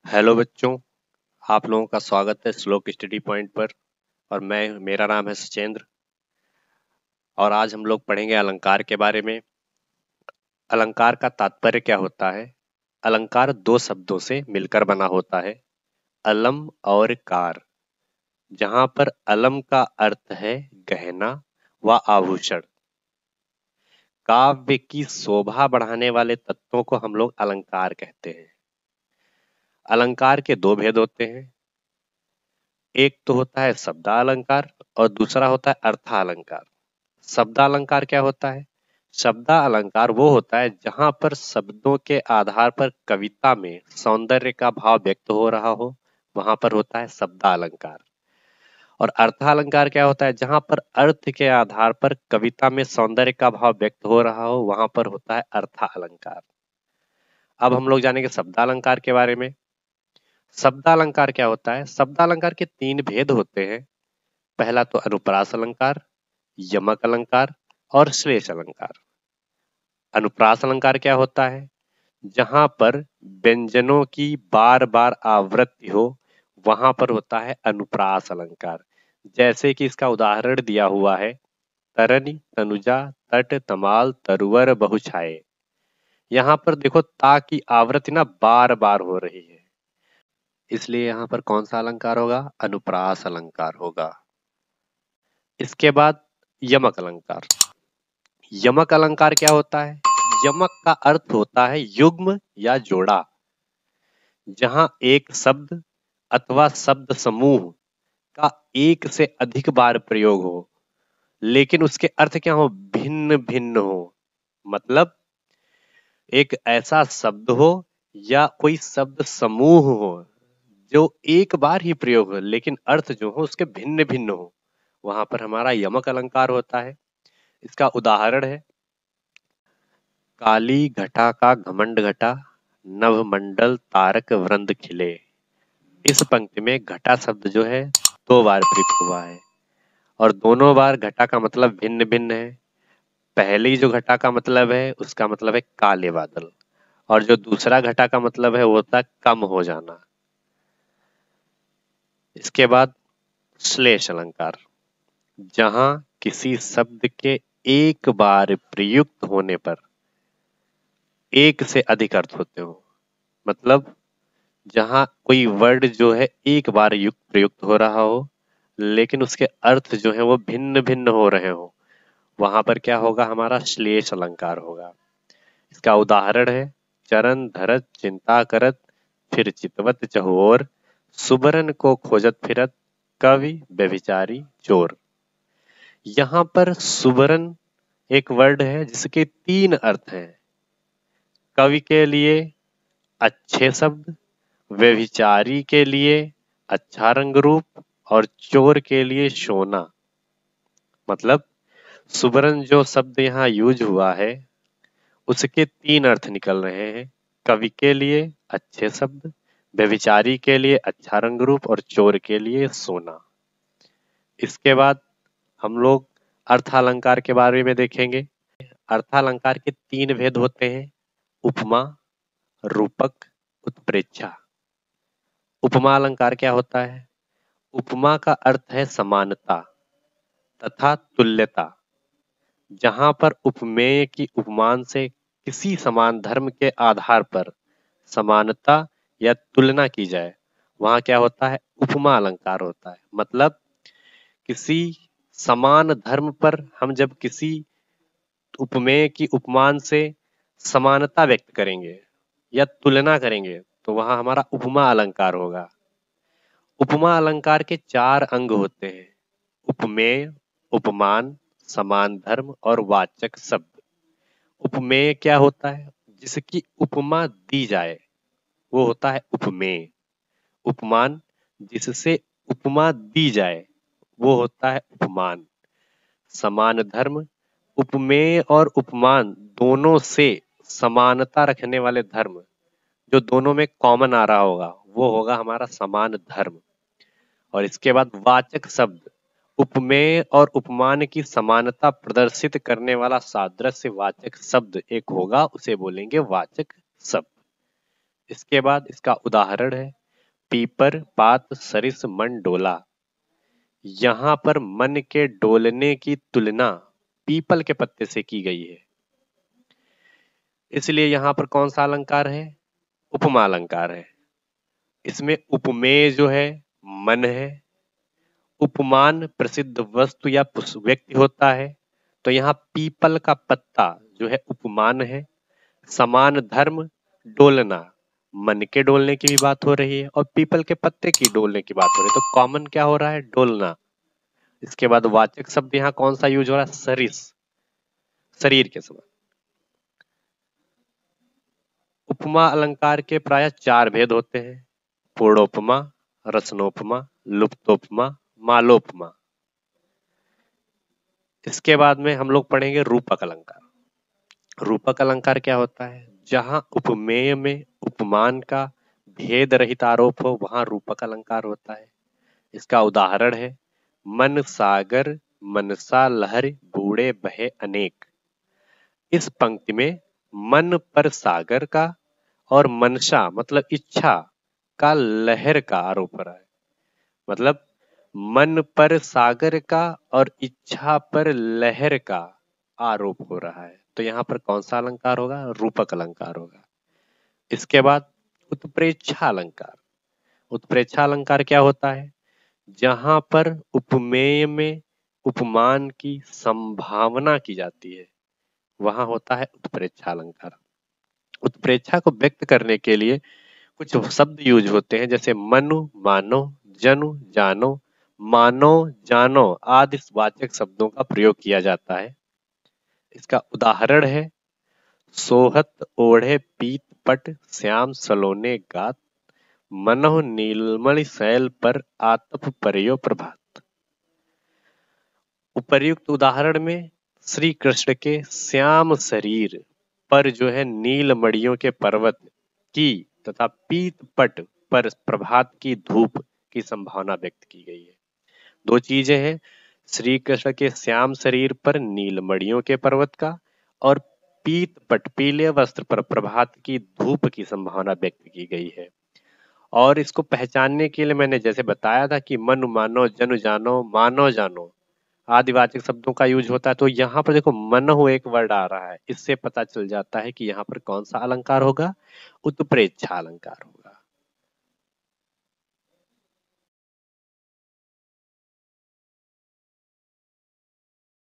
Hello बच्चों, आप लोगों का स्वागत है श्लोक स्टडी पॉइंट पर। और मेरा नाम है सचेंद्र। और आज हम लोग पढ़ेंगे अलंकार के बारे में। अलंकार का तात्पर्य क्या होता है? अलंकार दो शब्दों से मिलकर बना होता है, अलम और कार। जहां पर अलम का अर्थ है गहना व आभूषण। काव्य की शोभा बढ़ाने वाले तत्वों को हम लोग अलंकार कहते हैं। अलंकार के दो भेद होते हैं, एक तो होता है शब्दालंकार और दूसरा होता है अर्थालंकार। शब्दालंकार क्या होता है? शब्दालंकार वो होता है जहां पर शब्दों के आधार पर कविता में सौंदर्य का भाव व्यक्त हो रहा हो, वहां पर होता है शब्दालंकार। और अर्थालंकार क्या होता है? जहां पर अर्थ के आधार पर कविता में सौंदर्य का भाव व्यक्त हो रहा हो, वहां पर होता है अर्थालंकार। अब हम लोग जानेंगे शब्दालंकार के बारे में। शब्दालंकार क्या होता है? शब्दालंकार के तीन भेद होते हैं। पहला तो अनुप्रास अलंकार, यमक अलंकार और श्लेष अलंकार। अनुप्रास अलंकार क्या होता है? जहां पर व्यंजनों की बार बार आवृत्ति हो, वहां पर होता है अनुप्रास अलंकार। जैसे कि इसका उदाहरण दिया हुआ है, तरनी तनुजा तट तमाल तरुवर बहुछाए। यहाँ पर देखो ता की आवृत्ति ना बार बार हो रही है, इसलिए यहाँ पर कौन सा अलंकार होगा? अनुप्रास अलंकार होगा। इसके बाद यमक अलंकार। यमक अलंकार क्या होता है? यमक का अर्थ होता है युग्म या जोड़ा। जहां एक शब्द अथवा शब्द समूह का एक से अधिक बार प्रयोग हो, लेकिन उसके अर्थ क्या हो? भिन्न भिन्न हो। मतलब एक ऐसा शब्द हो या कोई शब्द समूह हो जो एक बार ही प्रयोग हो, लेकिन अर्थ जो हो उसके भिन्न भिन्न हो, वहां पर हमारा यमक अलंकार होता है। इसका उदाहरण है, काली घटा का घमंड घटा, नभ मंडल तारक वृंद खिले। इस पंक्ति में घटा शब्द जो है दो बार प्रयुक्त हुआ है, और दोनों बार घटा का मतलब भिन्न भिन्न है। पहली जो घटा का मतलब है उसका मतलब है काले बादल, और जो दूसरा घटा का मतलब है वो होता है कम हो जाना। इसके बाद श्लेष अलंकार। जहां किसी शब्द के एक बार प्रयुक्त होने पर एक से अधिक अर्थ होते हो। मतलब जहां कोई वर्ड जो है एक बार युक्त प्रयुक्त हो रहा हो, लेकिन उसके अर्थ जो है वो भिन्न भिन्न हो रहे हो, वहां पर क्या होगा? हमारा श्लेष अलंकार होगा। इसका उदाहरण है, चरण धरत चिंता करत, फिर चितवत चहुओर, सुबरन को खोजत फिरत, कवि व्यभिचारी चोर। यहाँ पर सुबरन एक वर्ड है जिसके तीन अर्थ हैं। कवि के लिए अच्छे शब्द, व्यभिचारी के लिए अच्छा रंग रूप, और चोर के लिए सोना। मतलब सुबरन जो शब्द यहाँ यूज हुआ है उसके तीन अर्थ निकल रहे हैं। कवि के लिए अच्छे शब्द, व्यभिचारी के लिए अच्छा रंग रूप, और चोर के लिए सोना। इसके बाद हम लोग अर्थालंकार के बारे में देखेंगे। अर्थालंकार के तीन भेद होते हैं, उपमा, रूपक, उत्प्रेक्षा। उपमा अलंकार क्या होता है? उपमा का अर्थ है समानता तथा तुल्यता। जहां पर उपमेय की उपमान से किसी समान धर्म के आधार पर समानता या तुलना की जाए, वहां क्या होता है? उपमा अलंकार होता है। मतलब किसी समान धर्म पर हम जब किसी उपमेय की उपमान से समानता व्यक्त करेंगे या तुलना करेंगे, तो वहां हमारा उपमा अलंकार होगा। उपमा अलंकार के चार अंग होते हैं, उपमेय, उपमान, समान धर्म और वाचक शब्द। उपमेय क्या होता है? जिसकी उपमा दी जाए वो होता है उपमेय। उपमान, जिससे उपमा दी जाए वो होता है उपमान। समान धर्म, उपमेय और उपमान दोनों से समानता रखने वाले धर्म, जो दोनों में कॉमन आ रहा होगा, वो होगा हमारा समान धर्म। और इसके बाद वाचक शब्द, उपमेय और उपमान की समानता प्रदर्शित करने वाला सादृश्य वाचक शब्द एक होगा, उसे बोलेंगे वाचक शब्द। इसके बाद इसका उदाहरण है, पीपर पात सरिस मन डोला। यहां पर मन के डोलने की तुलना पीपल के पत्ते से की गई है, इसलिए यहां पर कौन सा अलंकार है? उपमा अलंकार है। इसमें उपमेय जो है मन है, उपमान प्रसिद्ध वस्तु या व्यक्ति होता है, तो यहाँ पीपल का पत्ता जो है उपमान है। समान धर्म डोलना, मन के डोलने की भी बात हो रही है और पीपल के पत्ते की डोलने की बात हो रही है, तो कॉमन क्या हो रहा है? डोलना। इसके बाद वाचक शब्द यहाँ कौन सा यूज हो रहा है? सरिस, शरीर के समान। उपमा अलंकार के प्राय 4 भेद होते हैं: पूर्णोपमा, रसनोपमा, लुप्तोपमा, मालोपमा। इसके बाद में हम लोग पढ़ेंगे रूपक अलंकार। रूपक अलंकार क्या होता है? जहां उपमेय में उपमान का भेद रहित आरोप हो वहां रूपक अलंकार होता है। इसका उदाहरण है मन सागर मनसा लहर बूढ़े बहे अनेक। इस पंक्ति में मन पर सागर का और मनसा मतलब इच्छा का लहर का आरोप हो रहा है। मतलब मन पर सागर का और इच्छा पर लहर का आरोप हो रहा है, तो यहाँ पर कौन सा अलंकार होगा? रूपक अलंकार होगा। इसके बाद उत्प्रेक्षा अलंकार। उत्प्रेक्षा अलंकार क्या होता है? जहां पर उपमेय में उपमान की संभावना की जाती है वहां होता है उत्प्रेक्षा अलंकार। उत्प्रेक्षा को व्यक्त करने के लिए कुछ शब्द यूज होते हैं, जैसे मनु, मानो, जनु, जानो, मानो, जानो आदि वाचक शब्दों का प्रयोग किया जाता है। इसका उदाहरण है सोहत ओढ़े पीत पट श्याम सलोने गात, मनोह नीलमणि शैल पर आतप पर्यो प्रभात। उपर्युक्त उदाहरण में श्री कृष्ण के श्याम शरीर पर जो है नीलमणियों के पर्वत की तथा पीत पट पर प्रभात की धूप की संभावना व्यक्त की गई है। 2 चीजें हैं, श्री कृष्ण के श्याम शरीर पर नीलमणियों के पर्वत का और पीत पट पीले वस्त्र पर प्रभात की धूप की संभावना व्यक्त की गई है। और इसको पहचानने के लिए मैंने जैसे बताया था कि मनु मानो, जनु जानो, मानो जानो आदिवाचक शब्दों का यूज होता है, तो यहाँ पर देखो मनहु एक वर्ड आ रहा है, इससे पता चल जाता है कि यहाँ पर कौन सा अलंकार होगा? उत्प्रेक्षा अलंकार होगा।